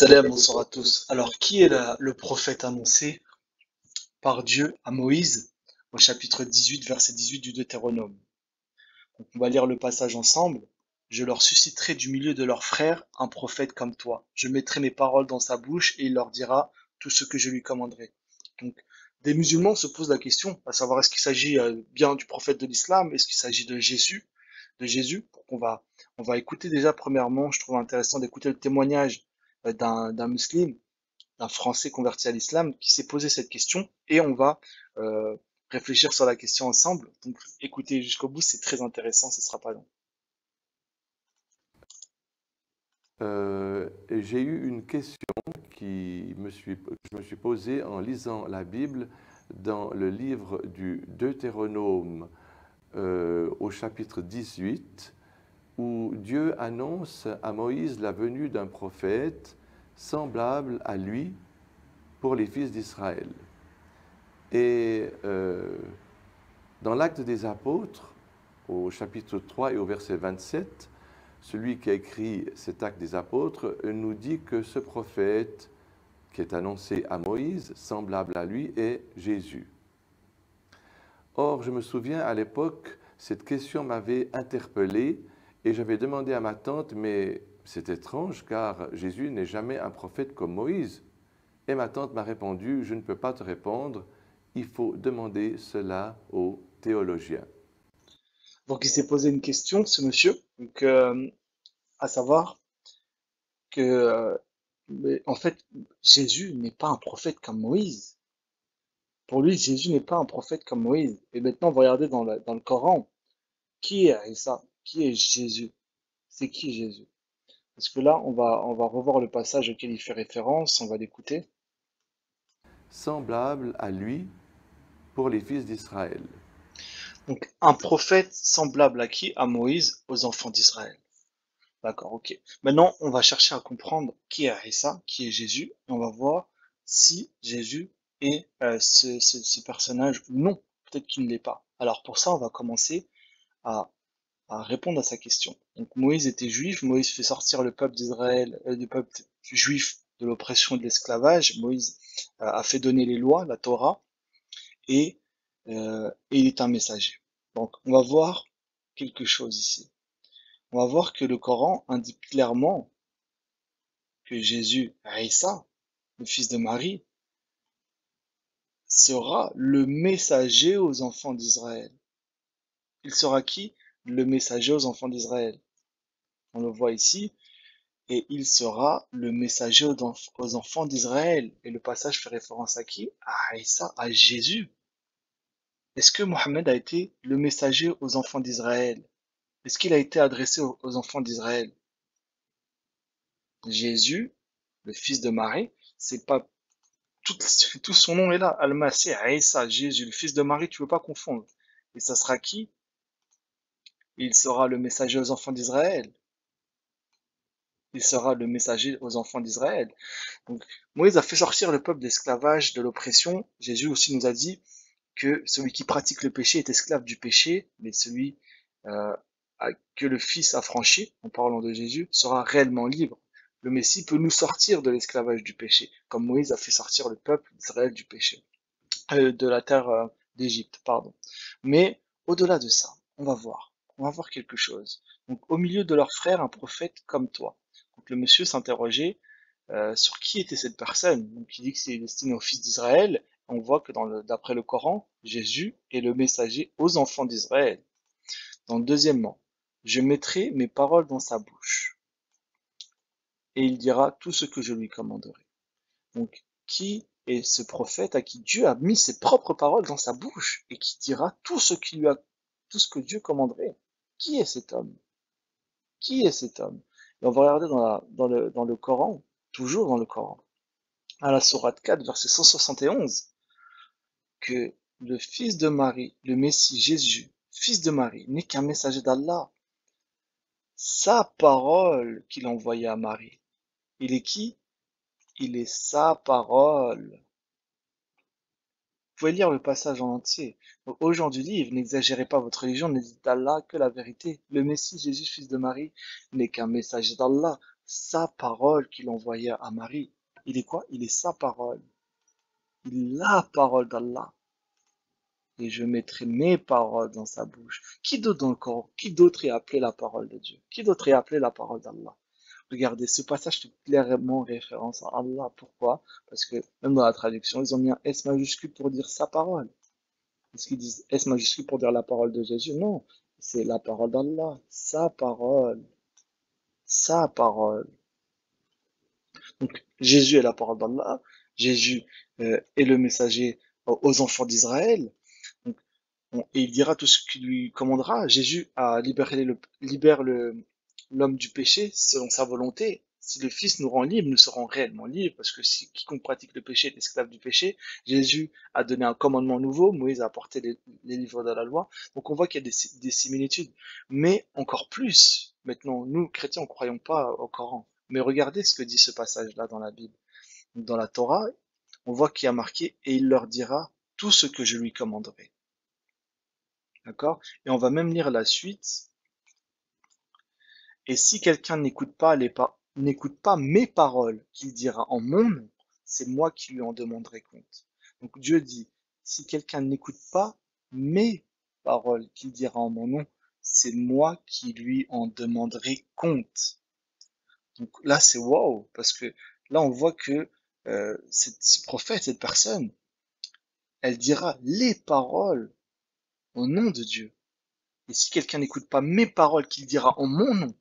Salam, bonsoir à tous. Alors, qui est le prophète annoncé par Dieu à Moïse au chapitre 18, verset 18 du Deutéronome? Donc, on va lire le passage ensemble. Je leur susciterai du milieu de leurs frères un prophète comme toi. Je mettrai mes paroles dans sa bouche et il leur dira tout ce que je lui commanderai. Donc, des musulmans se posent la question, à savoir est-ce qu'il s'agit bien du prophète de l'islam, est-ce qu'il s'agit de Jésus, Donc, on va écouter déjà premièrement, je trouve intéressant d'écouter le témoignage d'un musulman, d'un Français converti à l'islam qui s'est posé cette question et on va euh, réfléchir sur la question ensemble. Donc écoutez jusqu'au bout, c'est très intéressant, ce sera pas long. J'ai eu une question que je me suis posée en lisant la Bible dans le livre du Deutéronome au chapitre 18, où Dieu annonce à Moïse la venue d'un prophète semblable à lui pour les fils d'Israël. Et dans l'Acte des Apôtres, au chapitre 3 et au verset 27, celui qui a écrit cet Acte des Apôtres nous dit que ce prophète qui est annoncé à Moïse, semblable à lui, est Jésus. Or, je me souviens à l'époque, cette question m'avait interpellé et j'avais demandé à ma tante, mais c'est étrange car Jésus n'est jamais un prophète comme Moïse. Et ma tante m'a répondu, je ne peux pas te répondre, il faut demander cela aux théologiens. Donc il s'est posé une question, ce monsieur, donc, à savoir que mais en fait Jésus n'est pas un prophète comme Moïse. Pour lui, Jésus n'est pas un prophète comme Moïse. Et maintenant, on va regarder dans le Coran, qui est Isa? Qui est Jésus? C'est qui Jésus? Parce que là, on va revoir le passage auquel il fait référence, on va l'écouter. Semblable à lui pour les fils d'Israël. Donc, un prophète semblable à qui? À Moïse, aux enfants d'Israël. D'accord, ok. Maintenant, on va chercher à comprendre qui est Isa, qui est Jésus, et on va voir si Jésus est ce personnage ou non. Peut-être qu'il ne l'est pas. Alors pour ça, on va commencer à, à répondre à sa question. Donc Moïse était juif, Moïse fait sortir le peuple d'Israël, le peuple juif de l'oppression et de l'esclavage. Moïse a fait donner les lois, la Torah, et, et il est un messager. Donc on va voir quelque chose ici. On va voir que le Coran indique clairement que Jésus, Isa, le fils de Marie, sera le messager aux enfants d'Israël. Il sera qui? Le messager aux enfants d'Israël. On le voit ici. Et il sera le messager aux enfants d'Israël. Et le passage fait référence à qui? À Isa, à Jésus. Est-ce que Mohammed a été le messager aux enfants d'Israël? Est-ce qu'il a été adressé aux enfants d'Israël? Jésus, le fils de Marie, c'est pas tout, tout son nom est là. Al-Masih, Isa, Jésus, le fils de Marie, tu veux pas confondre. Et ça sera qui? Il sera le messager aux enfants d'Israël. Il sera le messager aux enfants d'Israël. Donc, Moïse a fait sortir le peuple d'esclavage, de l'oppression. Jésus aussi nous a dit que celui qui pratique le péché est esclave du péché, mais celui euh, que le Fils a franchi, en parlant de Jésus, sera réellement libre. Le Messie peut nous sortir de l'esclavage du péché, comme Moïse a fait sortir le peuple d'Israël du péché, de la terre d'Égypte, pardon. Mais au-delà de ça, on va voir quelque chose. Donc, au milieu de leurs frères, un prophète comme toi. Donc, le monsieur s'interrogeait sur qui était cette personne. Donc il dit que c'est destiné aux fils d'Israël. On voit que d'après le Coran, Jésus est le messager aux enfants d'Israël. Donc deuxièmement, je mettrai mes paroles dans sa bouche et il dira tout ce que je lui commanderai. Donc qui est ce prophète à qui Dieu a mis ses propres paroles dans sa bouche et qui dira tout ce que Dieu commanderait? Qui est cet homme? Qui est cet homme? Et on va regarder dans le Coran, toujours dans le Coran, à la sourate 4, verset 171, que le fils de Marie, le Messie Jésus, fils de Marie, n'est qu'un messager d'Allah. Sa parole qu'il a envoyée à Marie. Il est qui? Il est sa parole. Vous pouvez lire le passage en entier. Donc, au jour du livre, n'exagérez pas votre religion, ne dites d'Allah que la vérité. Le Messie Jésus, fils de Marie, n'est qu'un messager d'Allah. sa parole qu'il envoyait à Marie. Il est quoi? Il est sa parole. Il est la parole d'Allah. Et je mettrai mes paroles dans sa bouche. Qui d'autre dans le Coran? Qui d'autre est appelé la parole de Dieu? Qui d'autre est appelé la parole d'Allah? Regardez, ce passage fait clairement référence à Allah. Pourquoi? Parce que même dans la traduction, ils ont mis un S majuscule pour dire sa parole. Est-ce qu'ils disent S majuscule pour dire la parole de Jésus? Non, c'est la parole d'Allah, sa parole, sa parole. Donc Jésus est la parole d'Allah, Jésus est le messager aux enfants d'Israël. Donc, et il dira tout ce qu'il lui commandera. Jésus a libère l'homme du péché selon sa volonté. Si le Fils nous rend libres, nous serons réellement libres, parce que si quiconque pratique le péché est esclave du péché. Jésus a donné un commandement nouveau, Moïse a apporté les livres de la loi. Donc on voit qu'il y a des similitudes. Mais encore plus, maintenant, nous, chrétiens, ne croyons pas au Coran. Mais regardez ce que dit ce passage-là dans la Bible. Dans la Torah, on voit qu'il y a marqué « Et il leur dira tout ce que je lui commanderai ». D'accord? Et on va même lire la suite. Et si quelqu'un n'écoute pas mes paroles qu'il dira en mon nom, c'est moi qui lui en demanderai compte. Donc Dieu dit, si quelqu'un n'écoute pas mes paroles qu'il dira en mon nom, c'est moi qui lui en demanderai compte. Donc là, c'est waouh, parce que là, on voit que ce prophète, cette personne, elle dira les paroles au nom de Dieu. Et si quelqu'un n'écoute pas mes paroles qu'il dira en mon nom,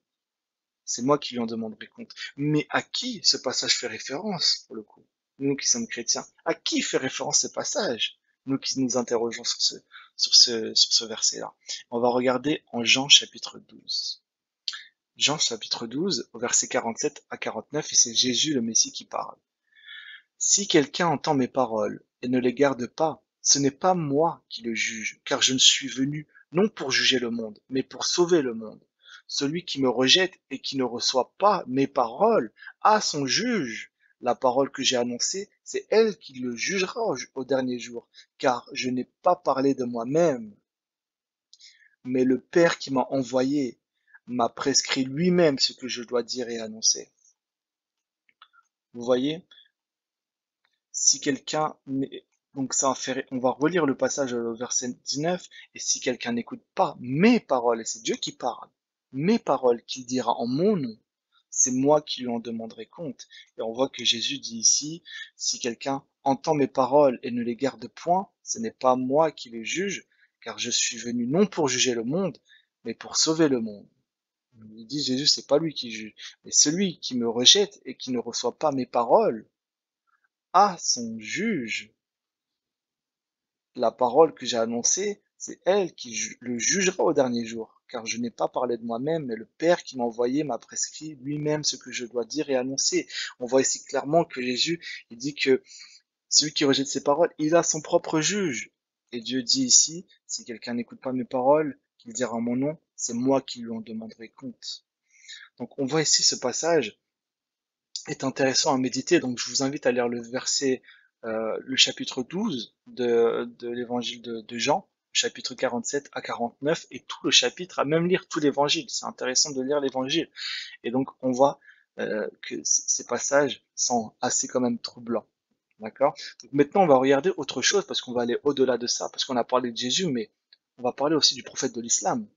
c'est moi qui lui en demanderai compte. Mais à qui ce passage fait référence, pour le coup? Nous qui sommes chrétiens. À qui fait référence ce passage? Nous qui nous interrogeons sur ce verset-là. On va regarder en Jean chapitre 12. Jean chapitre 12, au verset 47 à 49, et c'est Jésus le Messie qui parle. Si quelqu'un entend mes paroles et ne les garde pas, ce n'est pas moi qui le juge, car je ne suis venu non pour juger le monde, mais pour sauver le monde. Celui qui me rejette et qui ne reçoit pas mes paroles a son juge. La parole que j'ai annoncée, c'est elle qui le jugera au dernier jour, car je n'ai pas parlé de moi-même, mais le Père qui m'a envoyé m'a prescrit lui-même ce que je dois dire et annoncer. Vous voyez? Si quelqu'un donc ça on va relire le passage au verset 19, et si quelqu'un n'écoute pas mes paroles, et c'est Dieu qui parle, mes paroles qu'il dira en mon nom, c'est moi qui lui en demanderai compte. Et on voit que Jésus dit ici, si quelqu'un entend mes paroles et ne les garde point, ce n'est pas moi qui les juge, car je suis venu non pour juger le monde, mais pour sauver le monde. Il dit Jésus, c'est pas lui qui juge, mais celui qui me rejette et qui ne reçoit pas mes paroles, à son juge. La parole que j'ai annoncée, c'est elle qui le jugera au dernier jour, car je n'ai pas parlé de moi-même, mais le Père qui m'a envoyé m'a prescrit lui-même ce que je dois dire et annoncer. On voit ici clairement que Jésus, il dit que celui qui rejette ses paroles, il a son propre juge. Et Dieu dit ici, si quelqu'un n'écoute pas mes paroles, qu'il dira mon nom, c'est moi qui lui en demanderai compte. Donc on voit ici ce passage est intéressant à méditer. Donc je vous invite à lire le chapitre 12 de l'évangile de Jean, chapitre 47 à 49, et tout le chapitre, à même lire tout l'évangile. C'est intéressant de lire l'évangile. Et donc on voit que ces passages sont assez quand même troublants. D'accord? Donc maintenant on va regarder autre chose, parce qu'on va aller au-delà de ça, parce qu'on a parlé de Jésus, mais on va parler aussi du prophète de l'islam.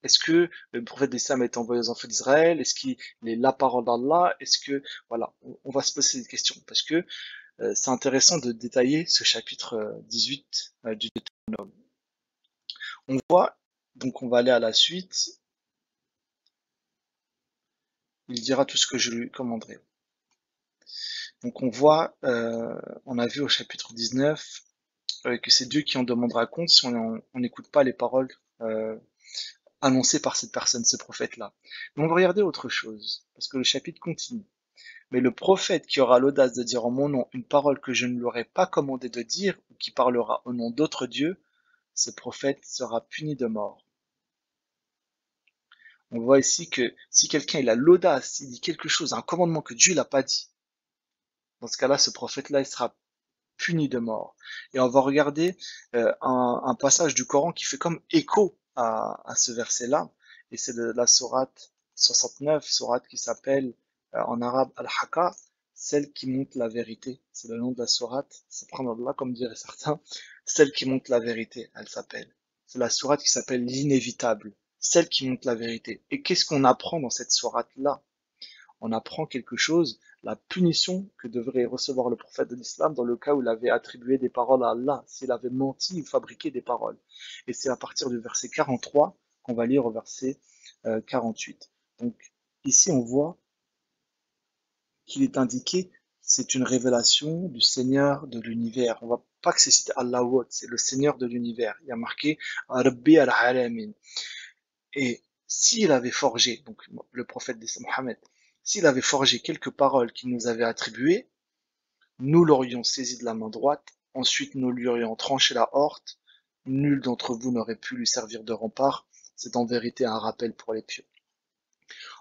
Est-ce que le prophète d'Islam est envoyé aux enfants d'Israël? Est-ce qu'il est la parole d'Allah? Est-ce que, voilà, on va se poser cette question parce que c'est intéressant de détailler ce chapitre 18 du Deutéronome. On voit, donc on va aller à la suite. Il dira tout ce que je lui commanderai. Donc on voit, on a vu au chapitre 19 que c'est Dieu qui en demandera compte si on n'écoute pas les paroles annoncé par cette personne, ce prophète-là. Mais on va regarder autre chose, parce que le chapitre continue. Mais le prophète qui aura l'audace de dire en mon nom une parole que je ne lui aurais pas commandé de dire, ou qui parlera au nom d'autres dieux, ce prophète sera puni de mort. On voit ici que si quelqu'un a l'audace, il dit quelque chose, un commandement que Dieu l'a pas dit, dans ce cas-là, ce prophète-là, il sera puni de mort. Et on va regarder un passage du Coran qui fait comme écho à ce verset-là, et c'est de la sourate 69, sourate qui s'appelle en arabe Al-Haqqa, celle qui montre la vérité. C'est le nom de la sourate, subhanallah, comme diraient certains, celle qui montre la vérité, elle s'appelle. C'est la sourate qui s'appelle l'inévitable, celle qui montre la vérité. Et qu'est-ce qu'on apprend dans cette sourate-là? On apprend quelque chose, la punition que devrait recevoir le prophète de l'islam dans le cas où il avait attribué des paroles à Allah, s'il avait menti ou fabriqué des paroles. Et c'est à partir du verset 43 qu'on va lire au verset 48. Donc ici on voit qu'il est indiqué, c'est une révélation du Seigneur de l'univers. On voit pas que c'est cité Allah, c'est le Seigneur de l'univers. Il y a marqué Rabbi al-Alamin. Et s'il avait forgé, donc le prophète Mohammed, s'il avait forgé quelques paroles qu'il nous avait attribuées, nous l'aurions saisi de la main droite, ensuite nous lui aurions tranché la horte, nul d'entre vous n'aurait pu lui servir de rempart, c'est en vérité un rappel pour les pieux.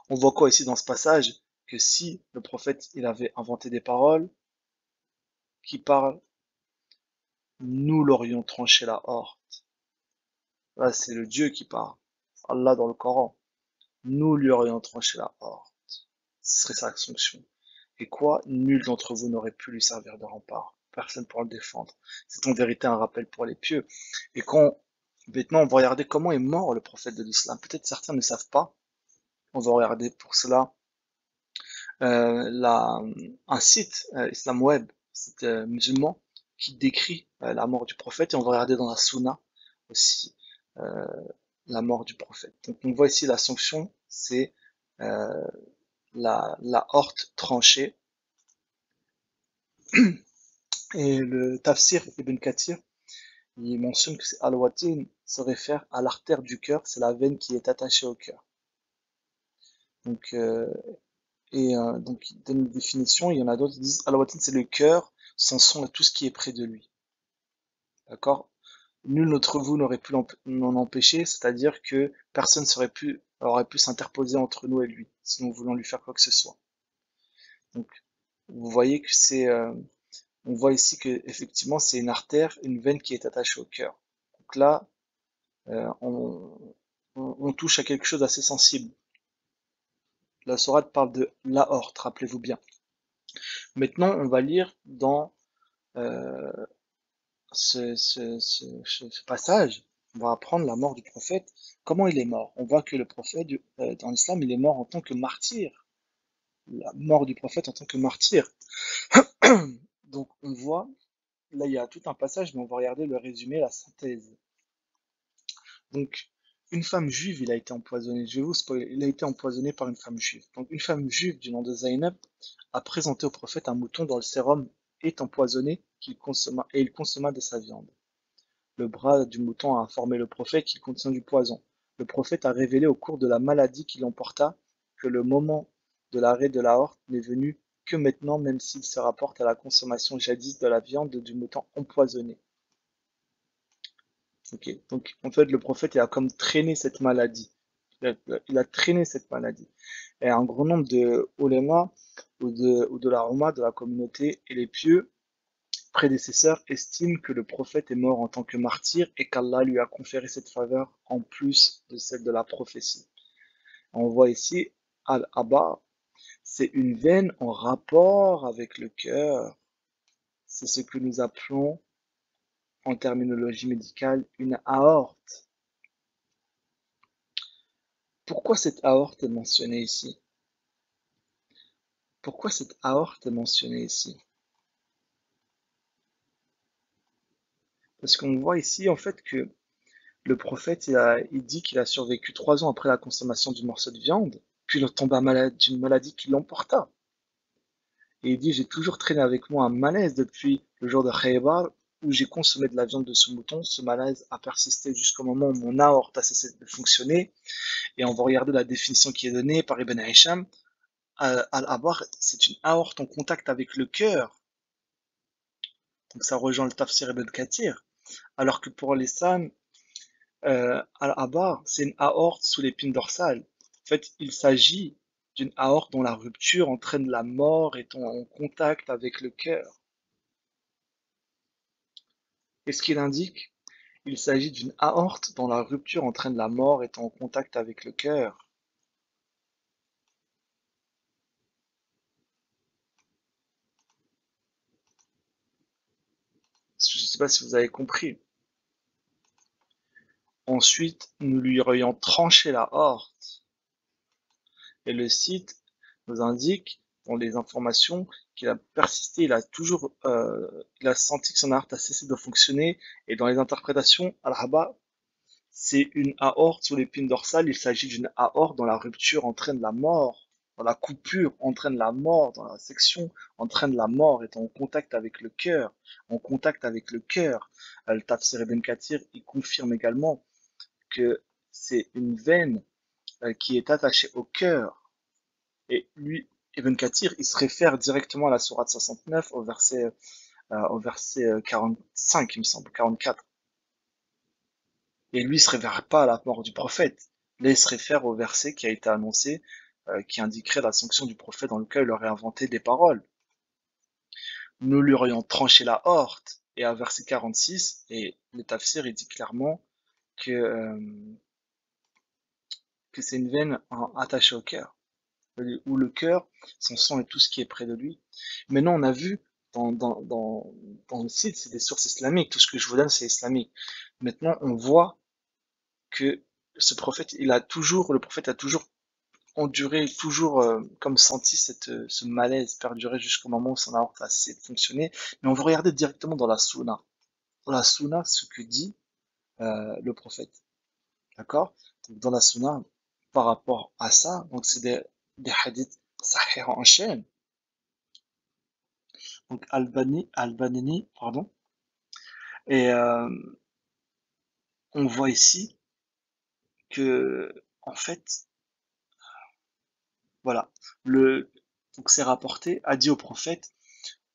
On voit quoi ici dans ce passage? Que si le prophète il avait inventé des paroles qui parlent, nous l'aurions tranché la horte. Là c'est le Dieu qui parle, Allah dans le Coran. Nous lui aurions tranché la horte. Ce serait sa sanction. Et quoi? Nul d'entre vous n'aurait pu lui servir de rempart. Personne pour le défendre. C'est en vérité un rappel pour les pieux. Et maintenant, on va regarder comment est mort le prophète de l'islam. Peut-être certains ne savent pas. On va regarder pour cela un site, Islam Web, site musulman, qui décrit la mort du prophète. Et on va regarder dans la Sunna aussi euh, la mort du prophète. Donc on voit ici la sanction, c'est euh, la horte tranchée. Et le tafsir Ibn Kathir, il mentionne que al-watin se réfère à l'artère du cœur, c'est la veine qui est attachée au cœur. Donc, donc il donne une définition, il y en a d'autres qui disent al-watin c'est le cœur, son son et tout ce qui est près de lui. D'accord? Nul d'entre vous n'aurait pu l'en empêcher, c'est-à-dire que personne aurait pu s'interposer entre nous et lui, si nous voulons lui faire quoi que ce soit. Donc, vous voyez que on voit ici que effectivement c'est une artère, une veine qui est attachée au cœur. Donc là, on touche à quelque chose d'assez sensible. La sourate parle de l'aorte, rappelez-vous bien. Maintenant, on va lire dans euh, ce passage, on va apprendre la mort du prophète. Comment il est mort? On voit que le prophète, dans l'islam, il est mort en tant que martyr. La mort du prophète en tant que martyr. Donc on voit, là il y a tout un passage, mais on va regarder le résumé, la synthèse. Donc, une femme juive, il a été empoisonné. Je vais vous spoiler. Il a été empoisonné par une femme juive. Donc, une femme juive du nom de Zaynab a présenté au prophète un mouton dont le sérum est empoisonné et il consomma de sa viande. Le bras du mouton a informé le prophète qu'il contient du poison. Le prophète a révélé au cours de la maladie qui l'emporta que le moment de l'arrêt de la horte n'est venu que maintenant, même s'il se rapporte à la consommation jadis de la viande du mouton empoisonné. Ok, donc en fait le prophète il a comme traîné cette maladie. Il a traîné cette maladie. Et un grand nombre de ulama ou de la Oumma, de la communauté et les pieux prédécesseurs estiment que le prophète est mort en tant que martyr et qu'Allah lui a conféré cette faveur en plus de celle de la prophétie. On voit ici Al-Aba, c'est une veine en rapport avec le cœur. C'est ce que nous appelons en terminologie médicale une aorte. Pourquoi cette aorte est mentionnée ici? Pourquoi cette aorte est mentionnée ici? Parce qu'on voit ici en fait que le prophète il dit qu'il a survécu 3 ans après la consommation du morceau de viande, puis il tomba malade d'une maladie qui l'emporta. Et il dit j'ai toujours traîné avec moi un malaise depuis le jour de Khaybar où j'ai consommé de la viande de ce mouton. Ce malaise a persisté jusqu'au moment où mon aorte a cessé de fonctionner. Et on va regarder la définition qui est donnée par Ibn Hisham. Al-Abar, c'est une aorte en contact avec le cœur. Donc ça rejoint le tafsir Ibn Kathir. Alors que pour les Sam, Al-Abar, c'est une aorte sous l'épine dorsale. En fait, il s'agit d'une aorte dont la rupture entraîne la mort étant en contact avec le cœur. Et ce qu'il indique, il s'agit d'une aorte dont la rupture entraîne la mort étant en contact avec le cœur. pas si vous avez compris. Ensuite, nous lui aurions tranché la aorte. Et le site nous indique, dans les informations, qu'il a persisté, il a senti que son aorte a cessé de fonctionner. Et dans les interprétations, Al-Haba, c'est une aorte sur l'épine dorsale. Il s'agit d'une aorte dont la rupture entraîne la mort, dans la coupure entraîne la mort, dans la section entraîne la mort, est en contact avec le cœur, en contact avec le cœur. Al-Tafsir Ibn Kathir, il confirme également que c'est une veine qui est attachée au cœur. Et lui, Ibn Kathir, il se réfère directement à la sourate 69, au verset 45, il me semble, 44. Et lui, il se réfère pas à la mort du prophète. Là, il se réfère au verset qui a été annoncé, qui indiquerait la sanction du prophète dans lequel il aurait inventé des paroles. Nous lui aurions tranché la horte. Et à verset 46, et le tafsir, il dit clairement que, que c'est une veine attachée au cœur. Où le cœur, son sang et tout ce qui est près de lui. Maintenant, on a vu dans le site, c'est des sources islamiques. Tout ce que je vous donne, c'est islamique. Maintenant, on voit que ce prophète, le prophète a toujours enduré, toujours comme senti ce malaise perdurer jusqu'au moment où son aorte a cessé de fonctionner. Mais on va regarder directement dans la sunna. Dans la sunna, ce que dit le prophète. D'accord? Donc, dans la sunna, par rapport à ça, donc c'est des hadiths sahih en chaîne. Donc Al-Banini, pardon. Et on voit ici que, en fait, voilà, donc c'est rapporté, a dit au prophète,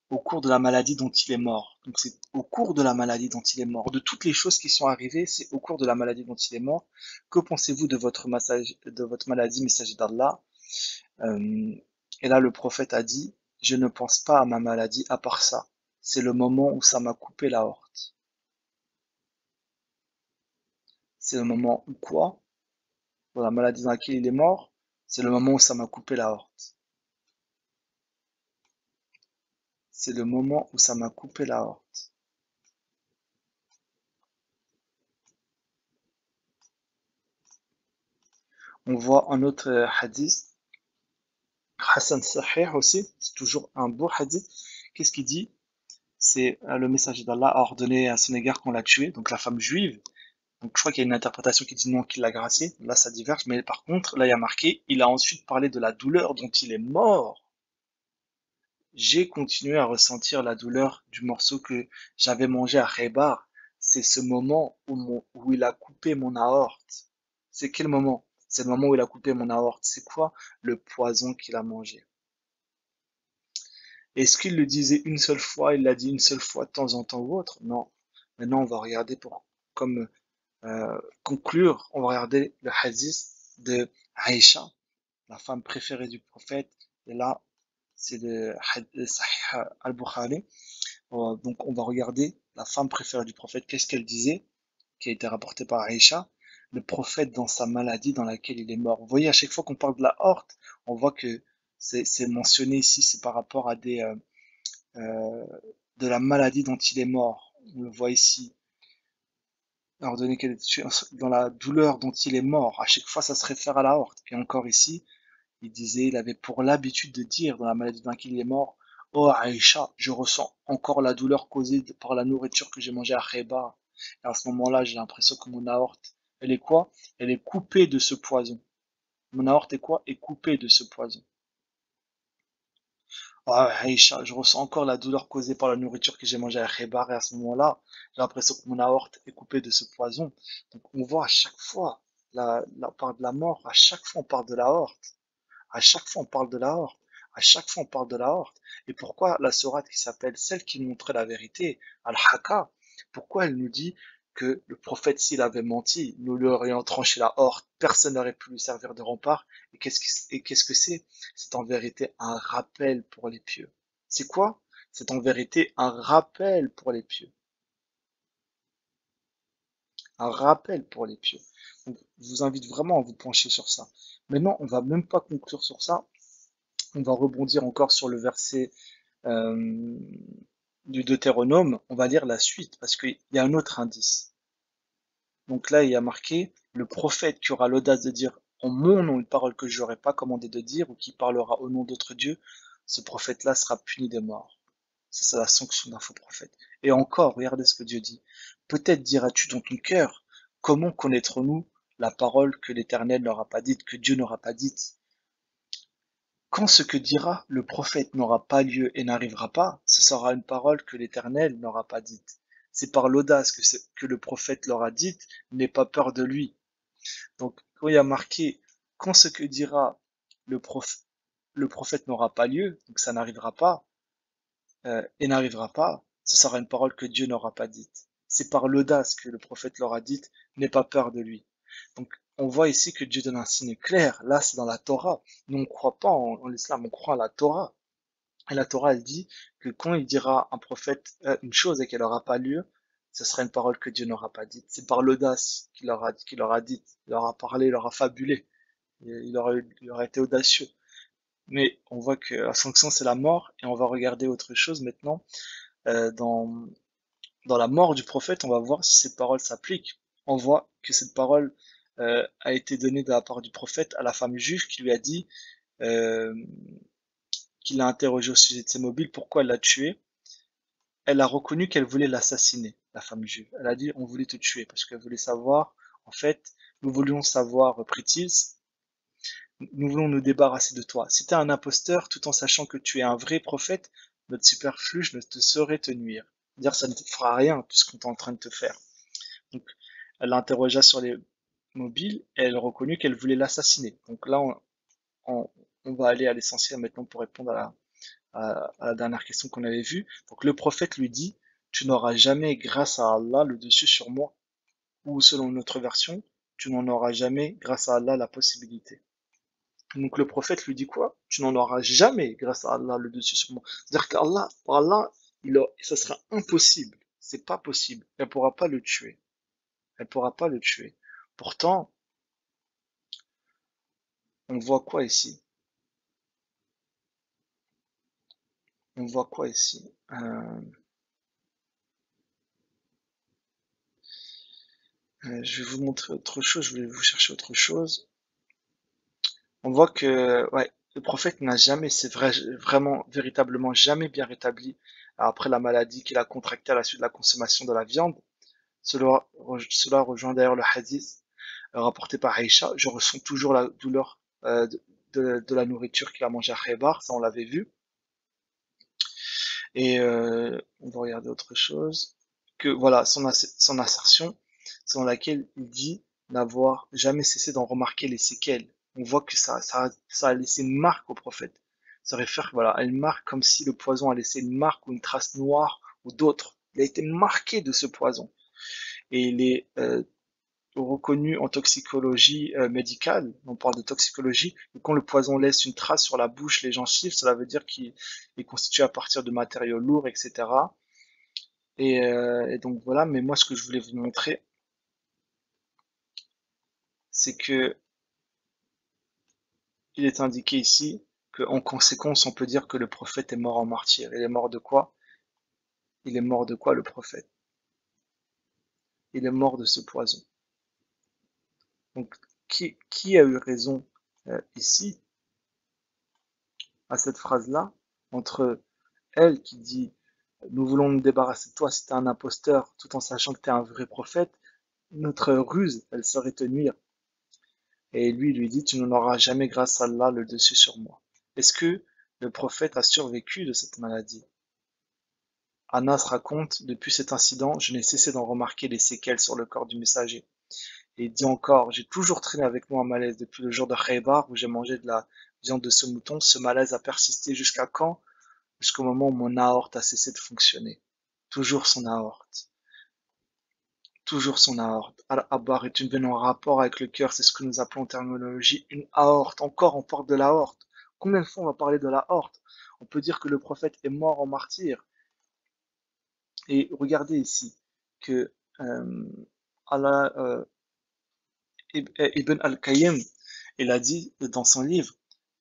au cours de la maladie dont il est mort. Donc c'est au cours de la maladie dont il est mort. De toutes les choses qui sont arrivées, c'est au cours de la maladie dont il est mort. Que pensez-vous de votre maladie, messager d'Allah? Et là, le prophète a dit, je ne pense pas à ma maladie à part ça. C'est le moment où ça m'a coupé la horte. C'est le moment où quoi? Dans la maladie dans laquelle il est mort, c'est le moment où ça m'a coupé la horte. C'est le moment où ça m'a coupé la horte. On voit un autre hadith, Hassan Sahih aussi, c'est toujours un beau hadith. Qu'est-ce qu'il dit? C'est le messager d'Allah a ordonné à son égard qu'on l'a tué, donc la femme juive. Donc je crois qu'il y a une interprétation qui dit non, qu'il l'a gracié. Là ça diverge, mais par contre, là il y a marqué, il a ensuite parlé de la douleur dont il est mort. J'ai continué à ressentir la douleur du morceau que j'avais mangé à Khaybar. C'est ce moment où il a coupé mon aorte. C'est quel moment? C'est le moment où il a coupé mon aorte. C'est quoi? Le poison qu'il a mangé. Est-ce qu'il le disait une seule fois? Il l'a dit une seule fois de temps en temps ou autre? Non. Maintenant, on va regarder comme conclure, on va regarder le hadith de Aïcha, la femme préférée du prophète. Et là, c'est le Sahih al-Bukhari. Donc, on va regarder la femme préférée du prophète. Qu'est-ce qu'elle disait? Qui a été rapporté par Aïcha. Le prophète dans sa maladie dans laquelle il est mort. Vous voyez, à chaque fois qu'on parle de la horte, on voit que c'est mentionné ici, c'est par rapport à euh, de la maladie dont il est mort. On le voit ici. Ordonné qu'elle est tuée dans la douleur dont il est mort. À chaque fois, ça se réfère à la horte. Et encore ici, il disait, il avait pour l'habitude de dire dans la maladie dans laquelle il est mort, oh Aïcha, je ressens encore la douleur causée par la nourriture que j'ai mangée à Khaybar. Et à ce moment-là, j'ai l'impression que mon aorte, elle est quoi? Elle est coupée de ce poison. Mon aorte est quoi? Est coupée de ce poison. Ah, Aïcha, je ressens encore la douleur causée par la nourriture que j'ai mangée à Khaybar et à ce moment-là, j'ai l'impression que mon aorte est coupée de ce poison. Donc on voit à chaque fois, on parle de la mort, à chaque fois on parle de la aorte. À chaque fois on parle de la horte. À chaque fois on parle de la horte. Et pourquoi la sourate qui s'appelle celle qui montrait la vérité, Al-Haka, pourquoi elle nous dit que le prophète s'il avait menti, nous lui aurions tranché la horte, personne n'aurait pu lui servir de rempart. Et qu'est-ce que c'est? C'est en vérité un rappel pour les pieux. C'est quoi? C'est en vérité un rappel pour les pieux. Un rappel pour les pieux. Donc, je vous invite vraiment à vous pencher sur ça. Maintenant, on va même pas conclure sur ça. On va rebondir encore sur le verset du Deutéronome, on va lire la suite, parce qu'il y a un autre indice. Donc là, il y a marqué, le prophète qui aura l'audace de dire en mon nom une parole que je n'aurais pas commandé de dire, ou qui parlera au nom d'autres dieux, ce prophète-là sera puni de mort. Ça, c'est la sanction d'un faux prophète. Et encore, regardez ce que Dieu dit. Peut-être diras-tu dans ton cœur, comment connaîtrons-nous la parole que l'Éternel n'aura pas dite, que Dieu n'aura pas dite? Quand ce que dira le prophète n'aura pas lieu et n'arrivera pas, ce sera une parole que l'Éternel n'aura pas dite. C'est par l'audace que le prophète l'aura dite, n'aie pas peur de lui. Donc, quand il y a marqué, quand ce que dira le, prof- le prophète n'aura pas lieu, donc ça n'arrivera pas, et n'arrivera pas, ce sera une parole que Dieu n'aura pas dite. C'est par l'audace que le prophète l'aura dite, n'aie pas peur de lui. Donc, on voit ici que Dieu donne un signe clair. Là, c'est dans la Torah. Nous, on ne croit pas en l'islam, on croit à la Torah. Et la Torah, elle dit que quand il dira un prophète une chose et qu'elle n'aura pas lieu, ce sera une parole que Dieu n'aura pas dite. C'est par l'audace qu'il aura dite, il aura parlé, il aura fabulé, il aura été audacieux. Mais on voit que la sanction, c'est la mort, et on va regarder autre chose maintenant. Euh, dans, dans la mort du prophète, on va voir si cette parole s'applique. On voit que cette parole a été donnée de la part du prophète à la femme juive qui lui a dit, euh, qui l'a interrogé au sujet de ses mobiles, pourquoi elle l'a tué. Elle a reconnu qu'elle voulait l'assassiner, la femme juive. Elle a dit, on voulait te tuer, parce qu'elle voulait savoir, en fait, nous voulions savoir, reprit-il, nous voulons nous débarrasser de toi. Si tu es un imposteur, tout en sachant que tu es un vrai prophète, notre superfuge ne te saurait te nuire. C'est-à-dire, ça ne te fera rien, tout ce qu'on est en train de te faire. Donc, elle l'interrogea sur les mobiles, et elle reconnut qu'elle voulait l'assassiner. Donc là, on, on va aller à l'essentiel maintenant pour répondre à la dernière question qu'on avait vue. Donc le prophète lui dit, tu n'auras jamais, grâce à Allah, le dessus sur moi. Ou selon notre version, tu n'en auras jamais, grâce à Allah, la possibilité. Donc le prophète lui dit quoi? Tu n'en auras jamais, grâce à Allah, le dessus sur moi. C'est-à-dire qu'Allah, par Allah, ça sera impossible. C'est pas possible. Elle pourra pas le tuer. Elle pourra pas le tuer. Pourtant, on voit quoi ici? On voit quoi ici? Je vais vous montrer autre chose. Je vais vous chercher autre chose. On voit que ouais, le prophète n'a jamais, c'est vrai, vraiment, véritablement jamais bien rétabli après la maladie qu'il a contractée à la suite de la consommation de la viande. Cela rejoint d'ailleurs le hadith rapporté par Aïcha. Je ressens toujours la douleur de la nourriture qu'il a mangée à Khaybar, ça on l'avait vu. Et on va regarder autre chose. Que voilà, son assertion, selon laquelle il dit n'avoir jamais cessé d'en remarquer les séquelles. On voit que ça a laissé une marque au prophète. Ça réfère voilà, à une marque comme si le poison a laissé une marque ou une trace noire ou d'autres. Il a été marqué de ce poison. Et il est reconnu en toxicologie médicale, on parle de toxicologie, et quand le poison laisse une trace sur la bouche, les gencives, cela veut dire qu'il est constitué à partir de matériaux lourds, etc. Et donc voilà, mais moi ce que je voulais vous montrer, c'est que il est indiqué ici qu'en conséquence, on peut dire que le prophète est mort en martyr. Il est mort de quoi? Il est mort de quoi le prophète? Il est mort de ce poison. Donc qui a eu raison ici à cette phrase-là entre elle qui dit nous voulons nous débarrasser de toi si t'es un imposteur, tout en sachant que t'es un vrai prophète, notre ruse, elle saurait te nuire. Et lui dit, tu n'en auras jamais grâce à Allah le dessus sur moi. Est-ce que le prophète a survécu de cette maladie? Anas raconte, depuis cet incident, je n'ai cessé d'en remarquer les séquelles sur le corps du messager. Et il dit encore, j'ai toujours traîné avec moi un malaise depuis le jour de Khaybar où j'ai mangé de la viande de ce mouton. Ce malaise a persisté jusqu'à quand? Jusqu'au moment où mon aorte a cessé de fonctionner. Toujours son aorte. Toujours son aorte. Al-Abar est une veine en rapport avec le cœur, c'est ce que nous appelons en terminologie une aorte. Encore, on parle de l'aorte. Combien de fois on va parler de l'aorte? On peut dire que le prophète est mort en martyr. Et regardez ici que Allah, Ibn al-Qayyim, il a dit dans son livre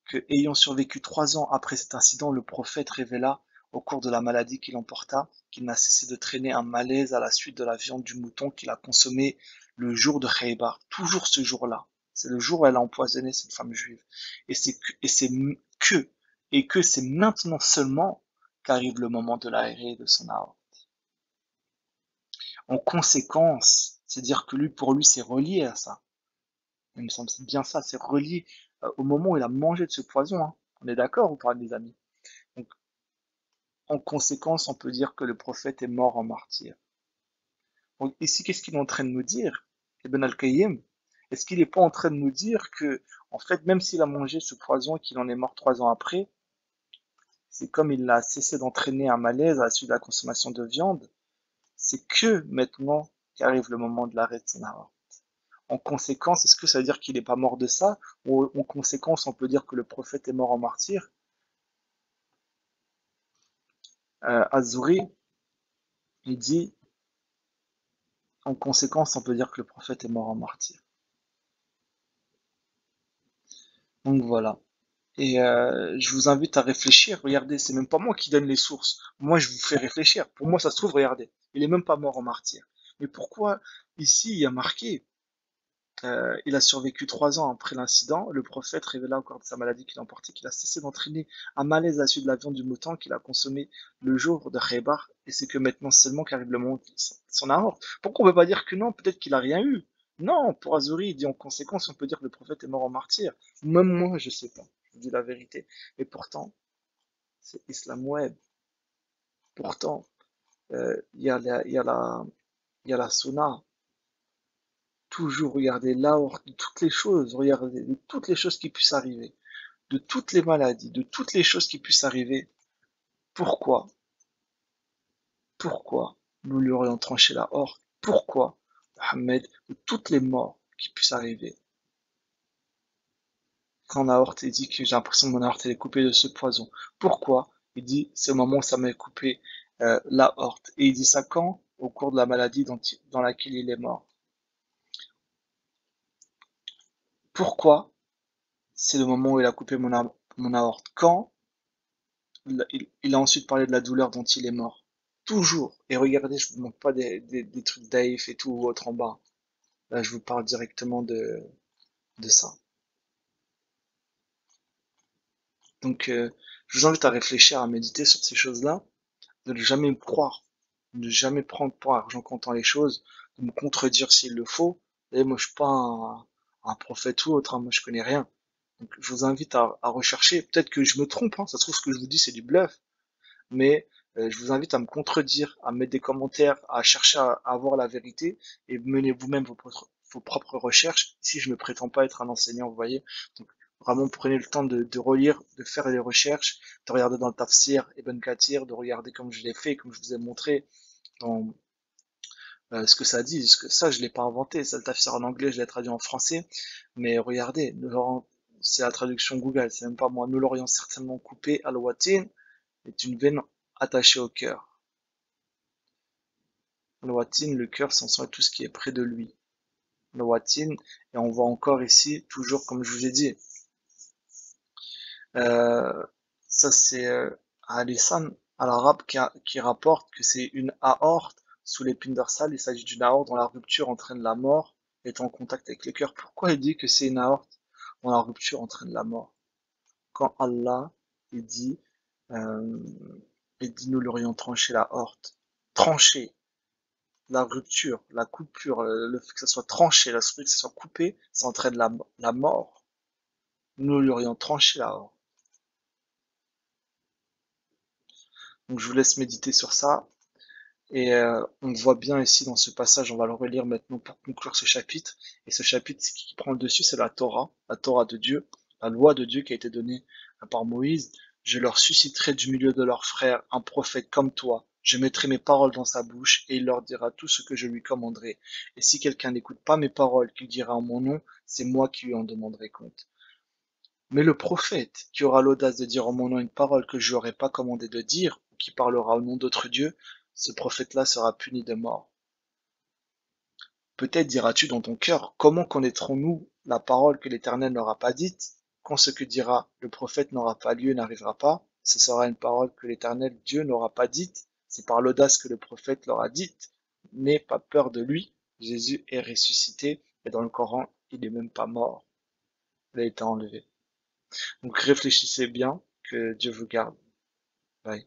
que ayant survécu 3 ans après cet incident, le prophète révéla au cours de la maladie qui l'emporta, qu'il n'a cessé de traîner un malaise à la suite de la viande du mouton qu'il a consommé le jour de Khaybar, toujours ce jour-là. C'est le jour où elle a empoisonné cette femme juive. Et c'est maintenant seulement qu'arrive le moment de l'arrêt de son aorte. En conséquence, c'est-à-dire que pour lui, c'est relié à ça. Il me semble c'est bien ça, c'est relié au moment où il a mangé de ce poison. Hein. On est d'accord ou pas, les amis? Donc, en conséquence, on peut dire que le prophète est mort en martyr. Donc ici, qu'est-ce qu'il est en train de nous dire, Ibn al-Qayyim? Est-ce qu'il n'est pas en train de nous dire que, en fait, même s'il a mangé ce poison et qu'il en est mort 3 ans après, c'est comme il a cessé d'entraîner un malaise à la suite de la consommation de viande, c'est que maintenant qu'arrive le moment de l'arrêt de son aorte. En conséquence, est-ce que ça veut dire qu'il n'est pas mort de ça? Ou en conséquence, on peut dire que le prophète est mort en martyr? Az-Zuhri, il dit, en conséquence, on peut dire que le prophète est mort en martyr. Donc voilà. Et je vous invite à réfléchir. Regardez, c'est même pas moi qui donne les sources. Moi, je vous fais réfléchir. Pour moi, ça se trouve, regardez, il est même pas mort en martyr. Mais pourquoi ici il y a marqué il a survécu 3 ans après l'incident. Le prophète révéla encore de sa maladie qu'il a emportée, qu'il a cessé d'entraîner un malaise à la suite de la viande du mouton qu'il a consommé le jour de Khaybar. Et c'est que maintenant seulement qu'arrive le moment de son aorte. Pourquoi on peut pas dire que non, peut-être qu'il a rien eu? Non, pour Azuri, il dit en conséquence, on peut dire que le prophète est mort en martyr. Même moi, je sais pas. Je vous dis la vérité. Et pourtant, c'est Islam Web. Pourtant, il y a il y a la sunna. Toujours regarder l'aorte, de toutes les choses, regarder de toutes les choses qui puissent arriver, de toutes les maladies, de toutes les choses qui puissent arriver. Pourquoi? Pourquoi nous lui aurions tranché la horte? Pourquoi, Mohammed, de toutes les morts qui puissent arriver? Quand l'aorte il dit que j'ai l'impression que mon aorte elle est coupée de ce poison. Pourquoi? Il dit c'est le moment où ça m'a coupé la horte. Et il dit ça quand? Au cours de la maladie dans laquelle il est mort. Pourquoi? C'est le moment où il a coupé mon aorte. Quand? Il a ensuite parlé de la douleur dont il est mort. Toujours. Et regardez, je vous montre pas des trucs d'Aïf et tout ou autre en bas. Là, je vous parle directement de ça. Donc, je vous invite à réfléchir, à méditer sur ces choses-là, de ne jamais me croire, de ne jamais prendre pour argent comptant les choses, de me contredire s'il le faut. Et moi, je suis pas un prophète ou autre, hein, moi je connais rien. Donc, je vous invite à rechercher. Peut-être que je me trompe, hein, ça se trouve ce que je vous dis c'est du bluff. Mais je vous invite à me contredire, à mettre des commentaires, à chercher à avoir la vérité et mener vous-même vos propres recherches. Si je ne me prétends pas être un enseignant, vous voyez. Donc vraiment prenez le temps de relire, de faire des recherches, de regarder dans le Tafsir Ibn Kathir, de regarder comme je l'ai fait, comme je vous ai montré dans ce que ça dit. Ça, je l'ai pas inventé. Ça, le Tafsir en anglais, je l'ai traduit en français. Mais regardez, c'est la traduction Google, c'est même pas moi. Nous l'aurions certainement coupé. Al-Watin est une veine attachée au cœur. Al-Watin, le cœur, c'est en soi tout ce qui est près de lui. Al-Watin, et on voit encore ici, toujours comme je vous ai dit. Euh, Ça c'est Al-Lisan al-Arabe qui rapporte que c'est une aorte sous l'épine dorsale. Il s'agit d'une aorte dont la rupture entraîne la mort, étant en contact avec le cœur. Pourquoi il dit que c'est une aorte dont la rupture entraîne la mort? Quand Allah il dit, euh, nous l'aurions tranché la aorte. Tranché, la rupture, la coupure, le fait que ça soit tranché, le fait que ça soit coupé, ça entraîne la mort. Nous lui aurions tranché la mort. Donc je vous laisse méditer sur ça. Et on voit bien ici dans ce passage, on va le relire maintenant pour conclure ce chapitre. Et ce chapitre, ce qui prend le dessus, c'est la Torah de Dieu, la loi de Dieu qui a été donnée par Moïse. Je leur susciterai du milieu de leurs frères un prophète comme toi. Je mettrai mes paroles dans sa bouche et il leur dira tout ce que je lui commanderai. Et si quelqu'un n'écoute pas mes paroles qu'il dira en mon nom, c'est moi qui lui en demanderai compte. Mais le prophète qui aura l'audace de dire en mon nom une parole que je n'aurais pas commandé de dire, ou qui parlera au nom d'autres dieux, ce prophète-là sera puni de mort. Peut-être diras-tu dans ton cœur, comment connaîtrons-nous la parole que l'Éternel n'aura pas dite, quand ce que dira le prophète n'aura pas lieu, n'arrivera pas? ce sera une parole que l'Éternel Dieu n'aura pas dite. C'est par l'audace que le prophète leur a dite. N'aie pas peur de lui. Jésus est ressuscité et dans le Coran, il n'est même pas mort. Il a été enlevé. Donc réfléchissez bien, que Dieu vous garde. Bye.